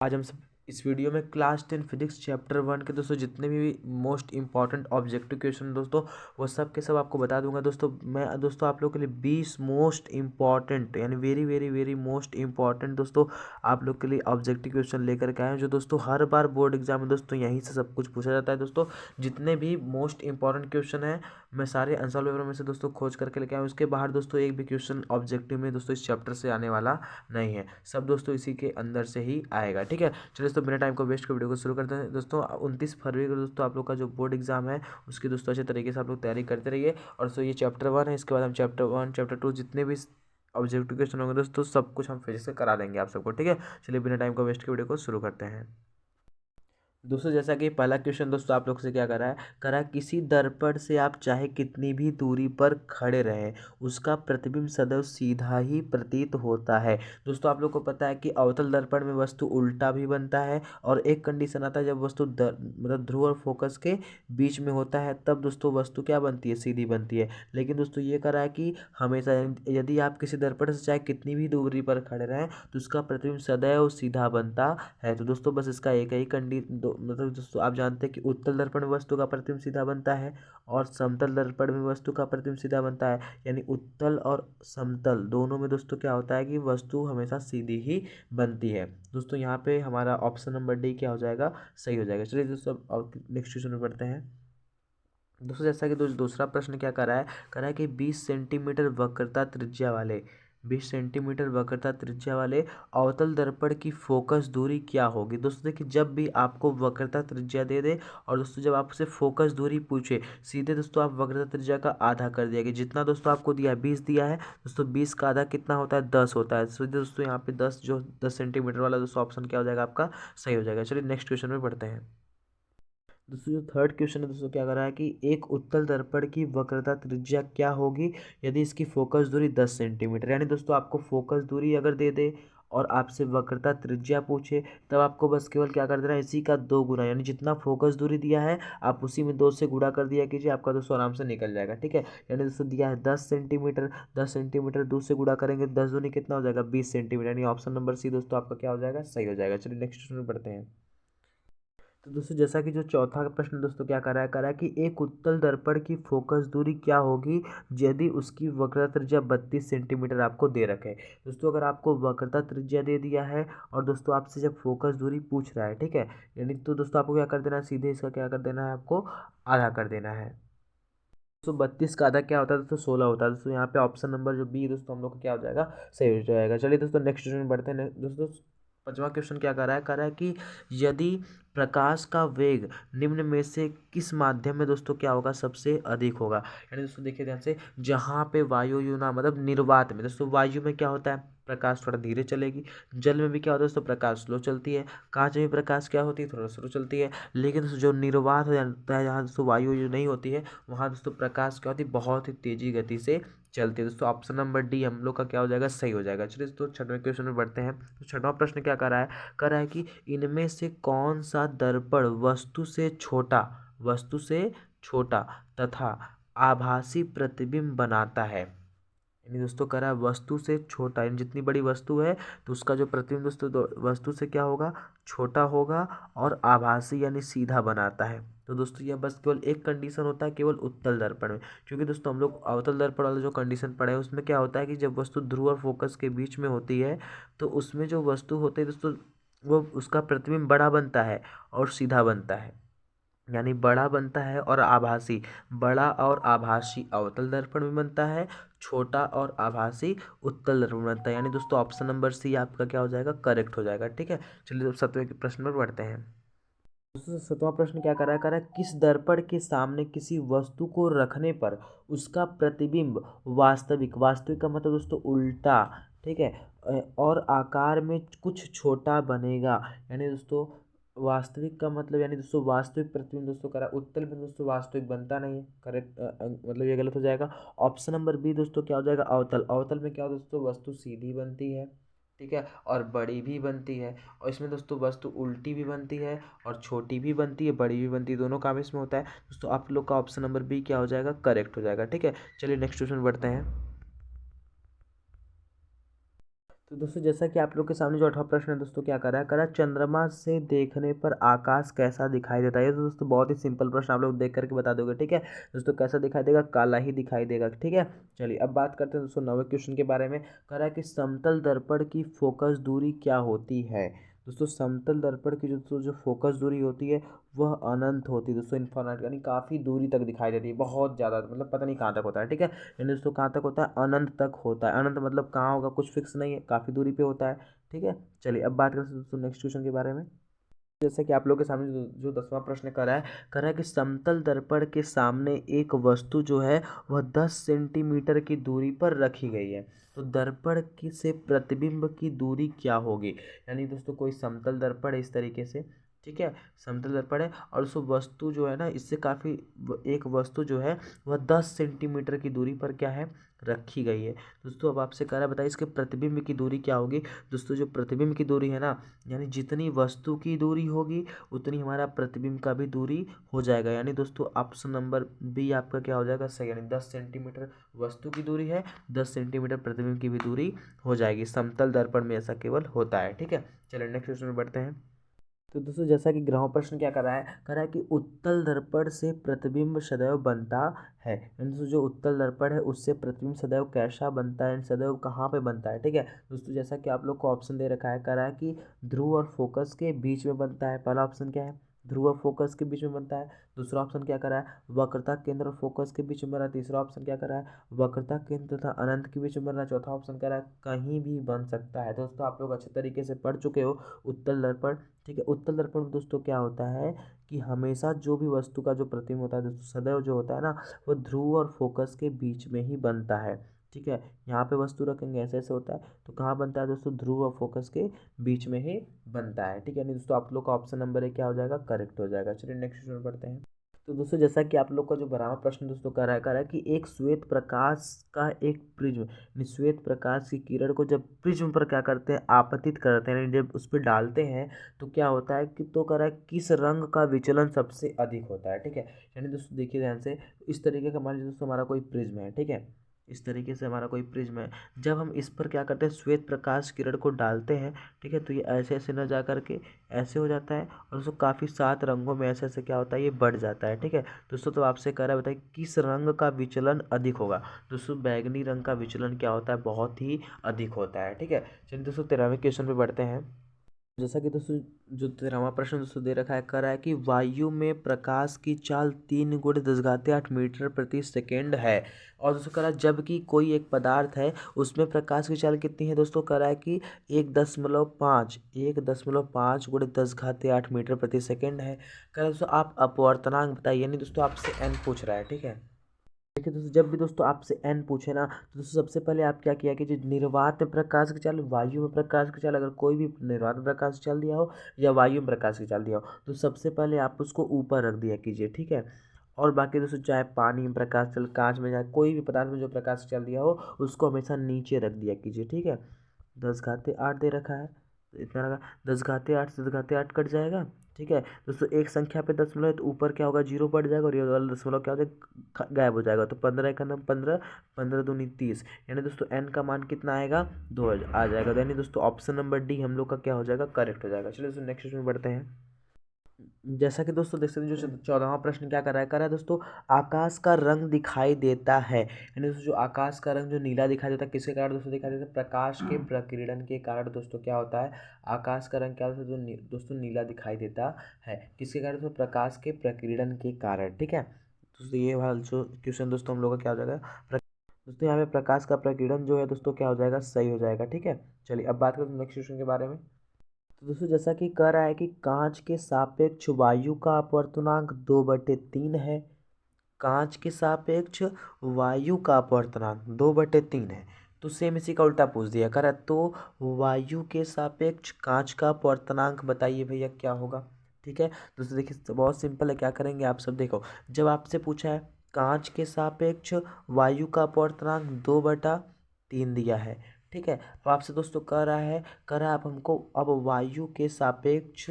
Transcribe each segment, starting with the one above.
आज हम सब इस वीडियो में क्लास 10 फिजिक्स चैप्टर 1 के दोस्तों जितने भी मोस्ट इंपॉर्टेंट ऑब्जेक्टिव क्वेश्चन दोस्तों वो सब के सब आपको बता दूंगा। मैं दोस्तों आप लोग के लिए 20 मोस्ट इंपॉर्टेंट यानी very very very most important दोस्तों आप लोग के लिए ऑब्जेक्टिव क्वेश्चन लेकर के आए हैं, जो दोस्तों हर बार बोर्ड एग्जाम में दोस्तों यहीं से सब कुछ पूछा जाता है। दोस्तों जितने भी मोस्ट इंपॉर्टेंट क्वेश्चन है मैं सारे आंसर पेपर में से दोस्तों खोज करके लेके आया हूँ। उसके बाहर दोस्तों एक भी क्वेश्चन ऑब्जेक्टिव में दोस्तों इस चैप्टर से आने वाला नहीं है, सब दोस्तों इसी के अंदर से ही आएगा। ठीक है, चलिए दोस्तों बिना टाइम को वेस्ट कर वीडियो को शुरू करते हैं। दोस्तों 29 फरवरी को दोस्तों आप लोग का जो बोर्ड एग्जाम है उसकी दोस्तों अच्छे तरीके से आप लोग तैयारी करते रहिए। और दोस्तों ये चैप्टर 1 है, इसके बाद हम चैप्टर 1 चैप्टर 2 जितने भी ऑब्जेक्टिव क्वेश्चन होंगे दोस्तों सब कुछ हम फिजिक्स से करा देंगे आप सबको। ठीक है, चलिए बिना टाइम को वेस्ट के वीडियो को शुरू करते हैं। दोस्तों जैसा कि पहला क्वेश्चन दोस्तों आप लोग से क्या करा है किसी दर्पण से आप चाहे कितनी भी दूरी पर खड़े रहें उसका प्रतिबिंब सदैव सीधा ही प्रतीत होता है। दोस्तों आप लोग को पता है कि अवतल दर्पण में वस्तु उल्टा भी बनता है और एक कंडीशन आता है जब वस्तु मतलब ध्रुव और फोकस के बीच में होता है तब दोस्तों वस्तु क्या बनती है, सीधी बनती है। लेकिन दोस्तों ये करा है कि हमेशा यदि आप किसी दर्पण से चाहे कितनी भी दूरी पर खड़े रहें तो उसका प्रतिबिंब सदैव सीधा बनता है। तो दोस्तों बस इसका एक ही मतलब दोस्तों आप जानते हैं कि उत्तल दर्पण में वस्तु का प्रतिबिंब सीधा बनता है और समतल दर्पण में वस्तु का प्रतिबिंब सीधा बनता है। यानी उत्तल और समतल दोनों में दोस्तों क्या होता है कि वस्तु हमेशा सीधी ही बनती है। दोस्तों यहाँ पे हमारा ऑप्शन नंबर डी क्या हो जाएगा, सही हो जाएगा। चलिए दोस्तों अब नेक्स्ट क्वेश्चन में पढ़ते हैं। दोस्तों जैसा कि दूसरा प्रश्न क्या करा है कि 20 सेंटीमीटर वक्रता त्रिज्या वाले 20 सेंटीमीटर वक्रता त्रिज्या वाले अवतल दर्पण की फोकस दूरी क्या होगी। दोस्तों देखिए जब भी आपको वक्रता त्रिज्या दे दे और दोस्तों जब आपसे फोकस दूरी पूछे सीधे दोस्तों आप वक्रता त्रिज्या का आधा कर दिया कि जितना दोस्तों आपको दिया है 20 दिया है दोस्तों 20 का आधा कितना होता है, 10 होता है। तो दोस्तों यहाँ पे 10 सेंटीमीटर वाला दोस्तों ऑप्शन क्या हो जाएगा आपका, सही हो जाएगा। चलिए नेक्स्ट क्वेश्चन में बढ़ते हैं। दोस्तों जो थर्ड क्वेश्चन है दोस्तों क्या कर रहा है कि एक उत्तल दर्पण की वक्रता त्रिज्या क्या होगी यदि इसकी फोकस दूरी 10 सेंटीमीटर। यानी दोस्तों आपको फोकस दूरी अगर दे दे और आपसे वक्रता त्रिज्या पूछे तब आपको बस केवल क्या कर देना है, इसी का 2 गुना यानी जितना फोकस दूरी दिया है आप उसी में 2 से गुणा कर दिया कीजिए, आपका दोस्तों आराम से निकल जाएगा। ठीक है, यानी दोस्तों दिया है 10 सेंटीमीटर, 10 सेंटीमीटर 2 से गुणा करेंगे 10 दूनी कितना हो जाएगा, 20 सेंटीमीटर। यानी ऑप्शन नंबर सी दोस्तों आपका क्या हो जाएगा, सही हो जाएगा। चलिए नेक्स्ट क्वेश्चन में बढ़ते हैं। तो दोस्तों जैसा कि जो चौथा प्रश्न दोस्तों क्या करा है कि एक उत्तल दर्पण की फोकस दूरी क्या होगी यदि उसकी वक्रता त्रिज्या 32 सेंटीमीटर आपको दे रखे। दोस्तों अगर आपको वक्रता त्रिज्या दे दिया है और दोस्तों आपसे जब फोकस दूरी पूछ रहा है, ठीक है, यानी तो दोस्तों आपको क्या कर देना है, सीधे इसका क्या कर देना है, आपको आधा कर देना है। दोस्तों 32 का आधा क्या होता है दोस्तों, 16 होता है। दोस्तों यहाँ पे ऑप्शन नंबर जो बी दोस्तों हम लोग का क्या हो जाएगा, सही हो जाएगा। चलिए दोस्तों नेक्स्ट क्वेश्चन में बढ़ते हैं। दोस्तों पांचवा क्वेश्चन क्या कर रहा है कि यदि प्रकाश का वेग निम्न में से किस माध्यम में दोस्तों क्या होगा, सबसे अधिक होगा। यानी दोस्तों देखिए ध्यान से, जहाँ पे वायु ना मतलब निर्वात में दोस्तों वायु में क्या होता है, प्रकाश थोड़ा धीरे चलेगी। जल में भी क्या होता है दोस्तों, प्रकाश स्लो चलती है। कांच में भी प्रकाश क्या होती है, थोड़ा स्लो चलती है। लेकिन दोस्तों जो निर्वात हो जाता है, जहाँ दोस्तों वायु नहीं होती है वहाँ दोस्तों प्रकाश क्या होती है, बहुत ही तेजी गति से चलती है। दोस्तों ऑप्शन नंबर डी हम लोग का क्या हो जाएगा, सही हो जाएगा। चलिए दोस्तों छठवें क्वेश्चन में बढ़ते हैं। तो छठवां प्रश्न क्या कर रहा है कि इनमें से कौन सा दर्पण वस्तु से छोटा तथा आभासी प्रतिबिंब बनाता है। यानी दोस्तों कह रहा है वस्तु से छोटा, यानी जितनी बड़ी वस्तु है तो उसका जो प्रतिबिंब दोस्तों वस्तु से क्या होगा, छोटा होगा और आभासी यानी सीधा बनाता है। तो दोस्तों यह बस केवल एक कंडीशन होता है केवल उत्तल दर्पण में, क्योंकि दोस्तों हम लोग अवतल दर्पण वाला जो कंडीशन पढ़े हैं उसमें क्या होता है कि जब वस्तु ध्रुव और फोकस के बीच में होती है तो उसमें जो वस्तु होती है दोस्तों वो उसका प्रतिबिंब बड़ा बनता है और सीधा बनता है। यानी बड़ा बनता है और आभासी, बड़ा और आभासी अवतल दर्पण में बनता है, छोटा और आभासी उत्तल दर्पण में बनता है। यानी दोस्तों ऑप्शन नंबर सी आपका क्या हो जाएगा, करेक्ट हो जाएगा। ठीक है, चलिए तो सातवें प्रश्न पर बढ़ते हैं। दोस्तों सातवां प्रश्न क्या कर रहा है किस दर्पण के सामने किसी वस्तु को रखने पर उसका प्रतिबिंब वास्तविक, वास्तविक का मतलब दोस्तों उल्टा, ठीक है, और आकार में कुछ छोटा बनेगा। यानी दोस्तों वास्तविक का मतलब यानी दोस्तों वास्तविक प्रतिबिंब दोस्तों करा उत्तल में दोस्तों वास्तविक बनता नहीं है, करेक्ट मतलब ये गलत हो जाएगा। ऑप्शन नंबर बी दोस्तों क्या हो जाएगा, अवतल, अवतल में क्या हो दोस्तों वस्तु सीधी बनती है, ठीक है, और बड़ी भी बनती है। और इसमें दोस्तों वस्तु उल्टी भी बनती है और छोटी भी बनती है, बड़ी भी बनती है, दोनों काम इसमें होता है। दोस्तों आप लोग का ऑप्शन नंबर बी क्या हो जाएगा, करेक्ट हो जाएगा। ठीक है, चलिए नेक्स्ट क्वेश्चन बढ़ते हैं। तो दोस्तों जैसा कि आप लोग के सामने जो 8वां प्रश्न है दोस्तों, क्या कर रहा है चंद्रमा से देखने पर आकाश कैसा दिखाई देता है। ये तो दोस्तों बहुत ही सिंपल प्रश्न, आप लोग देख करके बता दोगे। ठीक है दोस्तों, कैसा दिखाई देगा, काला ही दिखाई देगा। ठीक है, चलिए अब बात करते हैं दोस्तों 9वें क्वेश्चन के बारे में। कह रहा है कि समतल दर्पण की फोकस दूरी क्या होती है। दोस्तों समतल दर्पण की जो फोकस दूरी होती है वह अनंत होती है दोस्तों, इन्फिनिट, यानी काफ़ी दूरी तक दिखाई देती है, बहुत ज़्यादा, मतलब पता नहीं कहाँ तक होता है। ठीक है, यानी दोस्तों कहाँ तक होता है, अनंत तक होता है। अनंत मतलब कहाँ होगा, कुछ फिक्स नहीं है, काफ़ी दूरी पे होता है। ठीक है, चलिए अब बात करते हैं दोस्तों नेक्स्ट क्वेश्चन के बारे में। जैसे कि आप लोग के सामने जो 10वां प्रश्न कर रहा है कि समतल दर्पण के सामने एक वस्तु जो है वह 10 सेंटीमीटर की दूरी पर रखी गई है, तो दर्पण की से प्रतिबिंब की दूरी क्या होगी। यानी दोस्तों कोई समतल दर्पण है इस तरीके से, ठीक है, समतल दर्पण है और उस वस्तु जो है ना, इससे काफ़ी एक वस्तु जो है वह 10 सेंटीमीटर की दूरी पर क्या है, रखी गई है। दोस्तों अब आपसे कह रहा है बताइए इसके प्रतिबिंब की दूरी क्या होगी। दोस्तों जो प्रतिबिंब की दूरी है ना, यानी जितनी वस्तु की दूरी होगी उतनी हमारा प्रतिबिंब का भी दूरी हो जाएगा। यानी दोस्तों ऑप्शन नंबर बी आपका क्या हो जाएगा, सही, यानी 10 सेंटीमीटर वस्तु की दूरी है, 10 सेंटीमीटर प्रतिबिंब की भी दूरी हो जाएगी। समतल दर्पण में ऐसा केवल होता है। ठीक है, चलिए नेक्स्ट क्वेश्चन में बढ़ते हैं। तो दोस्तों जैसा कि ग्रहों प्रश्न क्या कर रहा है कि उत्तल दर्पण से प्रतिबिंब सदैव बनता है। यानी दोस्तों जो उत्तल दर्पण है उससे प्रतिबिंब सदैव कैसा बनता है, सदैव कहाँ पे बनता है। ठीक है दोस्तों, जैसा कि आप लोग को ऑप्शन दे रखा है, कह रहा है कि ध्रुव और फोकस के बीच में बनता है। पहला ऑप्शन क्या है, ध्रुव और फोकस के बीच में बनता है। दूसरा ऑप्शन क्या कर रहा है, वक्रता केंद्र और फोकस के बीच में बन रहा है। तीसरा ऑप्शन क्या कर रहा है, वक्रता केंद्र तथा अनंत के बीच में बन रहा है। चौथा ऑप्शन कह रहा है कहीं भी बन सकता है। दोस्तों आप लोग अच्छे तरीके से पढ़ चुके हो उत्तल दर्पण। ठीक है, उत्तल दर्पण में दोस्तों क्या होता है कि हमेशा जो भी वस्तु का जो प्रतिबिंब होता है दोस्तों सदैव जो होता है ना, वो ध्रुव और फोकस के बीच में ही बनता है। ठीक है, यहाँ पे वस्तु रखेंगे ऐसे ऐसे होता है, तो कहाँ बनता है दोस्तों, ध्रुव और फोकस के बीच में ही बनता है। ठीक है, नहीं दोस्तों आप लोग का ऑप्शन नंबर एक क्या हो जाएगा, करेक्ट हो जाएगा। चलिए नेक्स्ट क्वेश्चन पढ़ते हैं। तो दोस्तों जैसा कि आप लोग का जो 12वां प्रश्न दोस्तों कर रहा है कि एक श्वेत प्रकाश का एक प्रिज्म, श्वेत प्रकाश की किरण को जब प्रिज्म पर क्या करते हैं, आपतित करते हैं, यानी जब उस पर डालते हैं तो क्या होता है कि, तो कह रहा है किस रंग का विचलन सबसे अधिक होता है। ठीक है, यानी दोस्तों देखिए ध्यान से, इस तरीके का मान लीजिए दोस्तों हमारा कोई प्रिज्म है। ठीक है, इस तरीके से हमारा कोई प्रिज्म है, जब हम इस पर क्या करते हैं, श्वेत प्रकाश किरण को डालते हैं। ठीक है, तो ये ऐसे ऐसे न जा करके ऐसे हो जाता है और उसको काफ़ी 7 रंगों में ऐसे ऐसे क्या होता है, ये बढ़ जाता है। ठीक है दोस्तों, तो आपसे कह रहा है बताइए किस रंग का विचलन अधिक होगा। दोस्तों बैगनी रंग का विचलन क्या होता है, बहुत ही अधिक होता है। ठीक है, चलिए दोस्तों 13वें क्वेश्चन पे बढ़ते हैं। जैसा कि दोस्तों जो 13वां प्रश्न दोस्तों दे रखा है, कर रहा है कि वायु में प्रकाश की चाल 3 × 10⁸ है। और दोस्तों कह रहा है जबकि कोई एक पदार्थ है उसमें प्रकाश की चाल कितनी है। दोस्तों कह रहा है कि 1.5 है। कह रहा है दोस्तों आप अपवर्तनांक बताइए, यानी दोस्तों आपसे एन पूछ रहा है। ठीक है, देखिए दोस्तों जब भी दोस्तों आपसे एन पूछे ना, तो दोस्तों सबसे पहले आप क्या किया कि जो निर्वात में प्रकाश की चाल, वायु में प्रकाश की चाल, अगर कोई भी निर्वात में प्रकाश की चाल दिया हो या वायु में प्रकाश की चाल दिया हो तो सबसे पहले आप उसको ऊपर रख दिया कीजिए। ठीक है, और बाकी दोस्तों चाहे पानी में प्रकाश चल, कांच में, चाहे कोई भी पदार्थ में जो प्रकाश की चाल दिया हो उसको हमेशा नीचे रख दिया कीजिए। ठीक है, 10⁸ दे रखा है तो इतना लगा, 10⁸ से 10⁸ कट जाएगा। ठीक है दोस्तों, एक संख्या पे दशमलव है तो ऊपर क्या होगा, जीरो बढ़ जाएगा और ये वाला दशमलव क्या हो जाएगा, गायब हो जाएगा। तो 15 का नाम 15, 15 दूनी 30, यानी दोस्तों एन का मान कितना आएगा, 2 आ जाएगा। यानी दोस्तों ऑप्शन नंबर डी हम लोग का क्या हो जाएगा, करेक्ट हो जाएगा। चलिए दोस्तों नेक्स्ट में बढ़ते हैं। जैसा कि दोस्तों देख सकते हैं जो 14वां प्रश्न क्या कर रहा है दोस्तों, आकाश का रंग दिखाई देता है। यानी दोस्तों जो आकाश का रंग जो नीला दिखाई देता है किसके कारण दोस्तों दिखाई देता है, प्रकाश के प्रकीर्णन के कारण दोस्तों क्या होता है, आकाश का रंग क्या होता है दोस्तों नीला दिखाई देता है। किसके कारण दोस्तों, प्रकाश के प्रकीर्णन के कारण। ठीक है दोस्तों, ये वाला जो क्वेश्चन दोस्तों हम लोग का क्या हो जाएगा, दोस्तों यहाँ पे प्रकाश का प्रकीर्णन जो है दोस्तों क्या हो जाएगा, सही हो जाएगा। ठीक है, चलिए अब बात करते हैं नेक्स्ट क्वेश्चन के बारे में। तो दोस्तों जैसा कि कह रहा है कि कांच के सापेक्ष वायु का अपवर्तनांक 2/3 है। कांच के सापेक्ष वायु का अपवर्तनांक 2/3 है। तो सेम इसी का उल्टा पूछ दिया, कह रहा है तो वायु के सापेक्ष कांच का अपवर्तनांक बताइए भैया क्या होगा। ठीक है दोस्तों, देखिए बहुत सिंपल है, क्या करेंगे आप सब देखो, जब आपसे पूछा है कांच के सापेक्ष वायु का अपवर्तनांक 2/3 दिया है। ठीक है, तो आपसे दोस्तों कह रहा है आप हमको अब वायु के सापेक्ष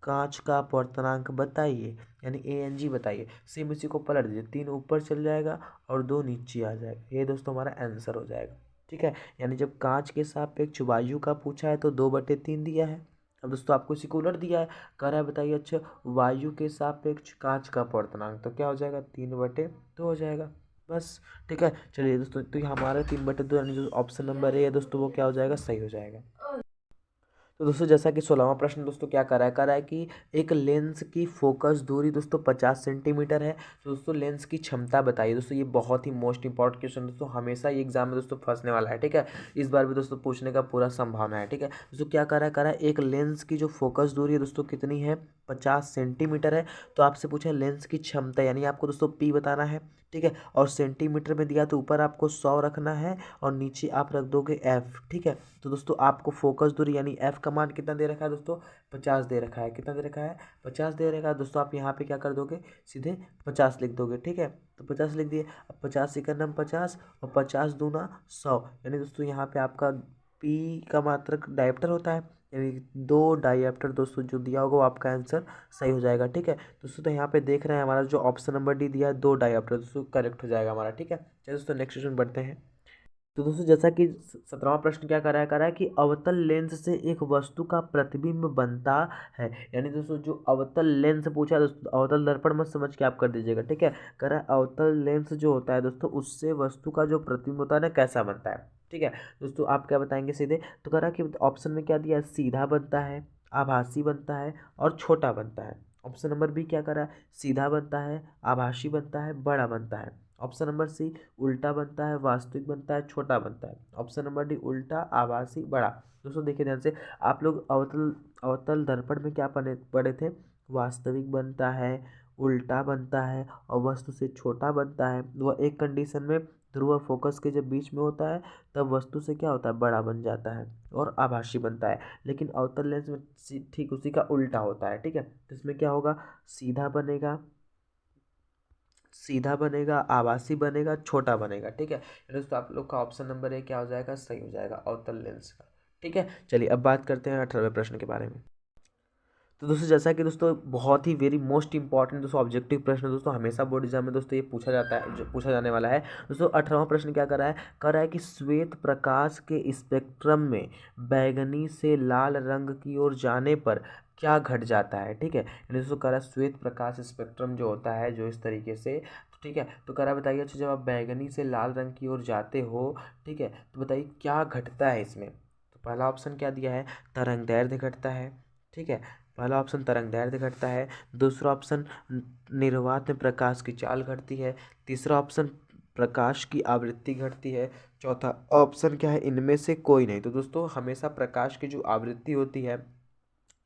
कांच का अपवर्तनांक बताइए, यानी ANG बताइए। सेम इसी को पलट दीजिए, 3 ऊपर चल जाएगा और 2 नीचे आ जाएगा, ये दोस्तों हमारा आंसर हो जाएगा। ठीक है। यानी जब कांच के सापेक्ष वायु का पूछा है तो 2/3 दिया है। अब दोस्तों आपको सिकुलर दिया है, कह रहा है बताइए अच्छा वायु के सापेक्ष कांच का अपवर्तनांक, तो क्या हो जाएगा 3/2 हो जाएगा बस। ठीक है, चलिए दोस्तों, तो ये हमारा 3/2 यानी जो ऑप्शन नंबर ए है दोस्तों वो क्या हो जाएगा, सही हो जाएगा। तो दोस्तों जैसा कि 16वां प्रश्न दोस्तों क्या कर रहा है कि एक लेंस की फोकस दूरी दोस्तों 50 सेंटीमीटर है, तो दोस्तों लेंस की क्षमता बताइए। दोस्तों ये बहुत ही मोस्ट इंपॉर्टेंट क्वेश्चन दोस्तों, हमेशा ये एग्जाम में दोस्तों फंसने वाला है। ठीक है, इस बार भी दोस्तों पूछने का पूरा संभावना है। ठीक है दोस्तों, क्या कर रहा है एक लेंस की जो फोकस दूरी है दोस्तों कितनी है, 50 सेंटीमीटर है। तो आपसे पूछे लेंस की क्षमता, यानी आपको दोस्तों पी बताना है। ठीक है, और सेंटीमीटर में दिया तो ऊपर आपको 100 रखना है और नीचे आप रख दोगे एफ। ठीक है, तो दोस्तों आपको फोकस दूरी यानी एफ का मान कितना दे रखा है दोस्तों, 50 दे रखा है। कितना दे रखा है, 50 दे रखा है दोस्तों। आप यहाँ पे क्या कर दोगे, सीधे 50 लिख दोगे। ठीक है, तो 50 लिख दिए। अब 50 सेकंड हम 50 और 50 दूना 100, यानी दोस्तों यहाँ पे आपका पी का मात्रक डायप्टर होता है, यानी 2 डायप्टर दोस्तों जो दिया होगा वो आपका आंसर सही हो जाएगा। ठीक है दोस्तों, तो यहाँ पे देख रहे हैं हमारा जो ऑप्शन नंबर डी दिया है 2 डायप्टर दोस्तों करेक्ट हो जाएगा हमारा। ठीक है, चलिए दोस्तों नेक्स्ट क्वेश्चन बढ़ते हैं। तो दोस्तों जैसा कि 17वां प्रश्न क्या कर रहा है कि अवतल लेंस से एक वस्तु का प्रतिबिंब बनता है। यानी दोस्तों जो अवतल लेंस पूछा है दोस्तों, अवतल दर्पण मत समझ के आप कर दीजिएगा। ठीक है, कह रहा है अवतल लेंस जो होता है दोस्तों उससे वस्तु का जो प्रतिबिंब होता है ना कैसा बनता है। ठीक है दोस्तों, आप क्या बताएंगे सीधे, तो कह रहा है कि ऑप्शन में क्या दिया है, सीधा बनता है, आभासी बनता है और छोटा बनता है। ऑप्शन नंबर बी क्या कर रहा है, सीधा बनता है, आभासी बनता है, बड़ा बनता है। ऑप्शन नंबर सी उल्टा बनता है, वास्तविक बनता है, छोटा बनता है। ऑप्शन नंबर डी उल्टा, आभासी, बड़ा। दोस्तों देखिए ध्यान से, आप लोग अवतल अवतल दर्पण में क्या पढ़े थे, वास्तविक बनता है, उल्टा बनता है और वस्तु से छोटा बनता है। वह एक कंडीशन में ध्रुव फोकस के जब बीच में होता है तब वस्तु से क्या होता है, बड़ा बन जाता है और आभासी बनता है। लेकिन अवतल लेंस में ठीक उसी का उल्टा होता है। ठीक है, तो इसमें क्या होगा, सीधा बनेगा, सीधा बनेगा, आभासी बनेगा, छोटा बनेगा। ठीक है, दोस्तों आप लोग का ऑप्शन नंबर ए क्या हो जाएगा, सही हो जाएगा अवतल लेंस का। ठीक है, चलिए अब बात करते हैं 18वें प्रश्न के बारे में। तो दोस्तों जैसा कि दोस्तों बहुत ही वेरी मोस्ट इंपॉर्टेंट दोस्तों ऑब्जेक्टिव प्रश्न दोस्तों हमेशा बोर्ड एग्जाम में दोस्तों ये पूछा जाता है, जो पूछा जाने वाला है। दोस्तों 18वां प्रश्न क्या कर रहा है कि श्वेत प्रकाश के स्पेक्ट्रम में बैगनी से लाल रंग की ओर जाने पर क्या घट जाता है। ठीक है, यानी दोस्तों कह रहा है श्वेत प्रकाश स्पेक्ट्रम जो होता है जो इस तरीके से, तो ठीक है, तो कह रहा है बताइए अच्छा जब आप बैगनी से लाल रंग की ओर जाते हो, ठीक है, तो बताइए क्या घटता है इसमें। तो पहला ऑप्शन क्या दिया है, तरंग दैर्ध्य घटता है। ठीक है, पहला ऑप्शन तरंग दैर्ध्य घटता है। दूसरा ऑप्शन निर्वात में प्रकाश की चाल घटती है। तीसरा ऑप्शन प्रकाश की आवृत्ति घटती है। चौथा ऑप्शन क्या है, इनमें से कोई नहीं। तो दोस्तों हमेशा प्रकाश की जो आवृत्ति होती है,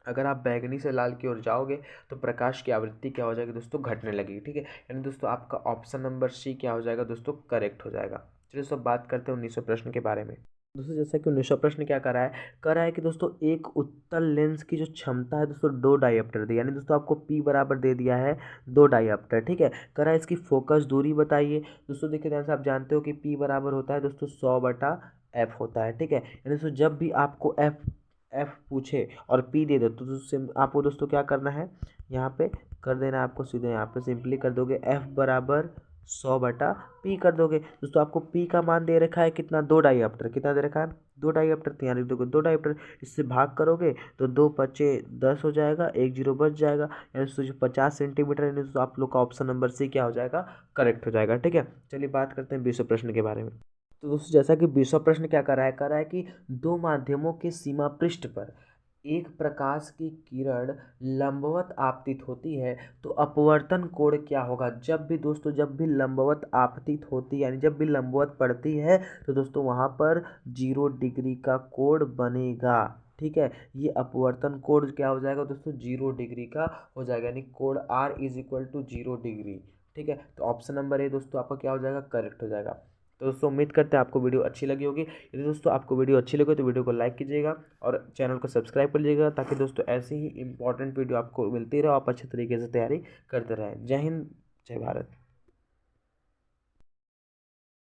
अगर आप बैगनी से लाल की ओर जाओगे तो प्रकाश की आवृत्ति क्या हो जाएगी दोस्तों, घटने लगेगी। ठीक है, यानी दोस्तों आपका ऑप्शन नंबर सी क्या हो जाएगा दोस्तों, करेक्ट हो जाएगा। चलिए दोस्तों बात करते हैं 19वें प्रश्न के बारे में। दोस्तों जैसा कि 19वां प्रश्न क्या कर रहा है कि दोस्तों एक उत्तल लेंस की जो क्षमता है दोस्तों 2 डायप्टर दी, यानी दोस्तों आपको P बराबर दे दिया है 2 डायप्टर। ठीक है, कर रहा है इसकी फोकस दूरी बताइए। दोस्तों देखिए ध्यान से, आप जानते हो कि P बराबर होता है दोस्तों 100/f होता है। ठीक है, यानी दोस्तों जब भी आपको एफ पूछे और P दे दो तो आपको दोस्तों क्या करना है, यहाँ पे कर देना है आपको, सीधे यहाँ पे सिंपली कर दोगे F बराबर 100/P कर दोगे। दोस्तों आपको P का मान दे रखा है कितना, 2 डायप्टर। कितना दे रखा है, 2 डायप्टर। तो यहाँ लिख दोगे 2 डायप्टर, इससे भाग करोगे तो 2×5=10 हो जाएगा, 1 0 बच जाएगा। यानी दोस्तों जो 50 सेंटीमीटर, यानी दोस्तों आप लोग का ऑप्शन नंबर सी क्या हो जाएगा, करेक्ट हो जाएगा। ठीक है, चलिए बात करते हैं 20वें प्रश्न के बारे में। तो दोस्तों जैसा कि 20वां प्रश्न क्या कर रहा है कि दो माध्यमों के सीमा पृष्ठ पर एक प्रकाश की किरण लंबवत आपतित होती है तो अपवर्तन कोण क्या होगा। जब भी दोस्तों, जब भी लंबवत आपतित होती है, यानी जब भी लंबवत पड़ती है तो दोस्तों वहाँ पर 0 डिग्री का कोण बनेगा। ठीक है, ये अपवर्तन कोण क्या हो जाएगा दोस्तों, 0 डिग्री का हो जाएगा, यानी कोण R = 0 डिग्री। ठीक है, तो ऑप्शन नंबर ए दोस्तों आपका क्या हो जाएगा, करेक्ट हो जाएगा। तो दोस्तों उम्मीद करते हैं आपको वीडियो अच्छी लगी होगी। यदि दोस्तों आपको वीडियो अच्छी लगे तो वीडियो को लाइक कीजिएगा और चैनल को सब्सक्राइब कर लीजिएगा, ताकि दोस्तों ऐसी ही इंपॉर्टेंट वीडियो आपको मिलती रहे और आप अच्छे तरीके से तैयारी करते रहें। जय हिंद, जय भारत।